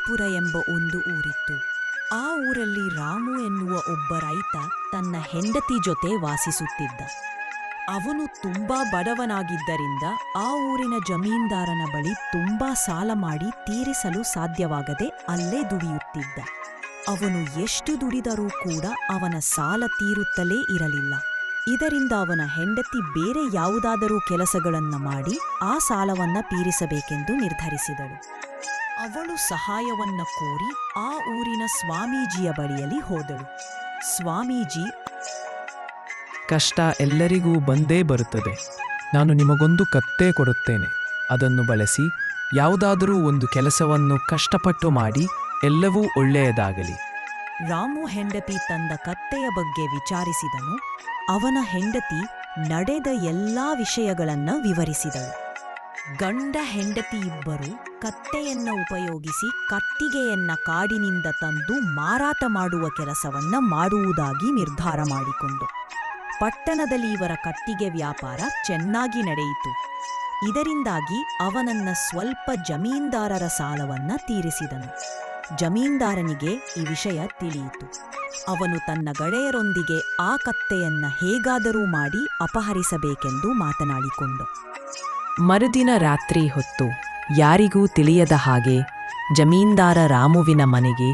ರಾಮಪುರ ಎಂಬ ಒಂದು ಊರಿತ್ತು. ಆ ಊರಲ್ಲಿ ರಾಮು ಎನ್ನುವ ಒಬ್ಬ ರೈತ ತನ್ನ ಹೆಂಡತಿ ಜೊತೆ ವಾಸಿಸುತ್ತಿದ್ದ. ಅವನು ತುಂಬಾ ಬಡವನಾಗಿದ್ದರಿಂದ ಆ ಊರಿನ ಜಮೀನ್ದಾರನ ಬಳಿ ತುಂಬಾ ಸಾಲ ಮಾಡಿ ತೀರಿಸಲು ಸಾಧ್ಯವಾಗದೆ ಅಲ್ಲೇ ದುಡಿಯುತ್ತಿದ್ದ. ಅವನು ಎಷ್ಟು ದುಡಿದರೂ ಕೂಡ ಅವನ ಸಾಲ ತೀರುತ್ತಲೇ ಇರಲಿಲ್ಲ. ಇದರಿಂದ ಅವನ ಹೆಂಡತಿ ಬೇರೆ ಯಾವುದಾದರೂ ಕೆಲಸಗಳನ್ನ ಮಾಡಿ ಆ ಸಾಲವನ್ನ ತೀರಿಸಬೇಕೆಂದು ನಿರ್ಧರಿಸಿದಳು. ಅವಳು ಸಹಾಯವನ್ನ ಕೋರಿ ಆ ಊರಿನ ಸ್ವಾಮೀಜಿಯ ಬಳಿಯಲ್ಲಿ ಹೋದಳು. ಸ್ವಾಮೀಜಿ, ಕಷ್ಟ ಎಲ್ಲರಿಗೂ ಬಂದೇ ಬರುತ್ತದೆ. ನಾನು ನಿಮಗೊಂದು ಕತ್ತೆ ಕೊಡುತ್ತೇನೆ. ಅದನ್ನು ಬಳಸಿ ಯಾವುದಾದರೂ ಒಂದು ಕೆಲಸವನ್ನು ಕಷ್ಟಪಟ್ಟು ಮಾಡಿ ಎಲ್ಲವೂ ಒಳ್ಳೆಯದಾಗಲಿ. ರಾಮು ಹೆಂಡತಿ ತಂದ ಕತ್ತೆಯ ಬಗ್ಗೆ ವಿಚಾರಿಸಿದನು. ಅವನ ಹೆಂಡತಿ ನಡೆದ ಎಲ್ಲಾ ವಿಷಯಗಳನ್ನ ವಿವರಿಸಿದಳು. ಗಂಡ ಹೆಂಡತಿ ಇಬ್ಬರು ಕತ್ತೆಯನ್ನ ಉಪಯೋಗಿಸಿ ಕಟ್ಟಿಗೆಯನ್ನ ಕಾಡಿನಿಂದ ತಂದು ಮಾರಾಟ ಮಾಡುವ ಕೆಲಸವನ್ನ ಮಾಡುವುದಾಗಿ ನಿರ್ಧಾರ ಮಾಡಿಕೊಂಡು ಪಟ್ಟಣದಲ್ಲಿ ಇವರ ಕಟ್ಟಿಗೆ ವ್ಯಾಪಾರ ಚೆನ್ನಾಗಿ ನಡೆಯಿತು. ಇದರಿಂದಾಗಿ ಅವನನ್ನ ಸ್ವಲ್ಪ ಜಮೀನ್ದಾರರ ಸಾಲವನ್ನ ತೀರಿಸಿದನು. ಜಮೀನ್ದಾರನಿಗೆ ಈ ವಿಷಯ ತಿಳಿಯಿತು. ಅವನು ತನ್ನ ಗೆಳೆಯರೊಂದಿಗೆ ಆ ಕತ್ತೆಯನ್ನ ಹೇಗಾದರೂ ಮಾಡಿ ಅಪಹರಿಸಬೇಕೆಂದು ಮಾತನಾಡಿಕೊಂಡ. ಮರುದಿನ ರಾತ್ರಿ ಹೊತ್ತು ಯಾರಿಗೂ ತಿಳಿಯದ ಹಾಗೆ ಜಮೀನ್ದಾರ ರಾಮುವಿನ ಮನೆಗೆ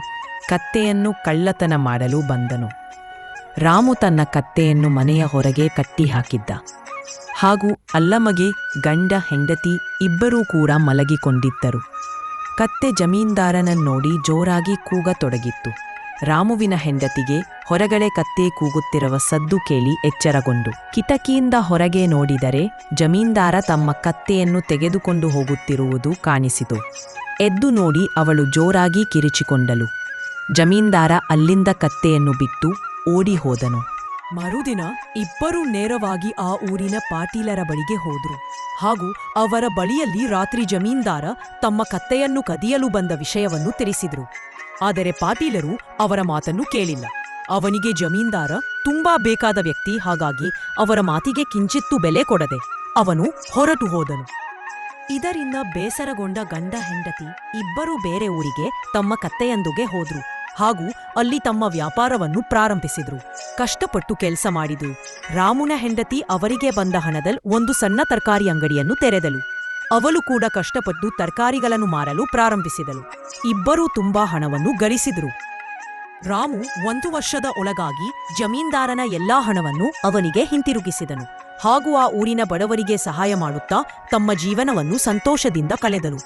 ಕತ್ತೆಯನ್ನು ಕಳ್ಳತನ ಮಾಡಲು ಬಂದನು. ರಾಮು ತನ್ನ ಕತ್ತೆಯನ್ನು ಮನೆಯ ಹೊರಗೆ ಕಟ್ಟಿಹಾಕಿದ್ದ. ಹಾಗೂ ಅಲ್ಲಮಗೆ ಗಂಡ ಹೆಂಡತಿ ಇಬ್ಬರೂ ಕೂಡ ಮಲಗಿಕೊಂಡಿದ್ದರು. ಕತ್ತೆ ಜಮೀನ್ದಾರನನ್ನೋಡಿ ಜೋರಾಗಿ ಕೂಗತೊಡಗಿತ್ತು. ರಾಮುವಿನ ಹೆಂಡತಿಗೆ ಹೊರಗಡೆ ಕತ್ತೆ ಕೂಗುತ್ತಿರುವ ಸದ್ದು ಕೇಳಿ ಎಚ್ಚರಗೊಂಡು ಕಿಟಕಿಯಿಂದ ಹೊರಗೆ ನೋಡಿದರೆ ಜಮೀನ್ದಾರ ತಮ್ಮ ಕತ್ತೆಯನ್ನು ತೆಗೆದುಕೊಂಡು ಹೋಗುತ್ತಿರುವುದು ಕಾಣಿಸಿತು. ಎದ್ದು ನೋಡಿ ಅವಳು ಜೋರಾಗಿ ಕಿರಿಚಿಕೊಂಡಳು. ಜಮೀನ್ದಾರ ಅಲ್ಲಿಂದ ಕತ್ತೆಯನ್ನು ಬಿಟ್ಟು ಓಡಿ ಹೋದನು. ಮರುದಿನ ಇಬ್ಬರೂ ನೇರವಾಗಿ ಆ ಊರಿನ ಪಾಟೀಲರ ಬಳಿಗೆ ಹೋದ್ರು. ಹಾಗೂ ಅವರ ಬಳಿಯಲ್ಲಿ ರಾತ್ರಿ ಜಮೀನ್ದಾರ ತಮ್ಮ ಕತ್ತೆಯನ್ನು ಕದಿಯಲು ಬಂದ ವಿಷಯವನ್ನು ತಿಳಿಸಿದ್ರು. ಆದರೆ ಪಾಟೀಲರು ಅವರ ಮಾತನ್ನು ಕೇಳಿಲ್ಲ. ಅವನಿಗೆ ಜಮೀನ್ದಾರ ತುಂಬಾ ಬೇಕಾದ ವ್ಯಕ್ತಿ, ಹಾಗಾಗಿ ಅವರ ಮಾತಿಗೆ ಕಿಂಚಿತ್ತೂ ಬೆಲೆ ಕೊಡದೆ ಅವನು ಹೊರಟು ಹೋದನು. ಇದರಿಂದ ಬೇಸರಗೊಂಡ ಗಂಡ ಹೆಂಡತಿ ಇಬ್ಬರೂ ಬೇರೆ ಊರಿಗೆ ತಮ್ಮ ಕತ್ತೆಯೊಂದಿಗೆ ಹೋದ್ರು. ಹಾಗೂ ಅಲ್ಲಿ ತಮ್ಮ ವ್ಯಾಪಾರವನ್ನು ಪ್ರಾರಂಭಿಸಿದ್ರು. ಕಷ್ಟಪಟ್ಟು ಕೆಲಸ ಮಾಡಿದ್ರು. ರಾಮುನ ಹೆಂಡತಿ ಅವರಿಗೆ ಬಂದ ಹಣದಲ್ಲಿ ಒಂದು ಸಣ್ಣ ತರಕಾರಿ ಅಂಗಡಿಯನ್ನು ತೆರೆದಳು. ಅವಳು ಕೂಡ ಕಷ್ಟಪಟ್ಟು ತರಕಾರಿಗಳನ್ನು ಮಾರಲು ಪ್ರಾರಂಭಿಸಿದಳು. ಇಬ್ಬರೂ ತುಂಬಾ ಹಣವನ್ನು ಗಳಿಸಿದ್ರು. ರಾಮು 1 ವರ್ಷದ ಒಳಗಾಗಿ ಜಮೀನ್ದಾರನ ಎಲ್ಲಾ ಹಣವನ್ನು ಅವನಿಗೆ ಹಿಂತಿರುಗಿಸಿದನು. ಹಾಗೂ ಆ ಊರಿನ ಬಡವರಿಗೆ ಸಹಾಯ ಮಾಡುತ್ತಾ ತಮ್ಮ ಜೀವನವನ್ನು ಸಂತೋಷದಿಂದ ಕಳೆದರು.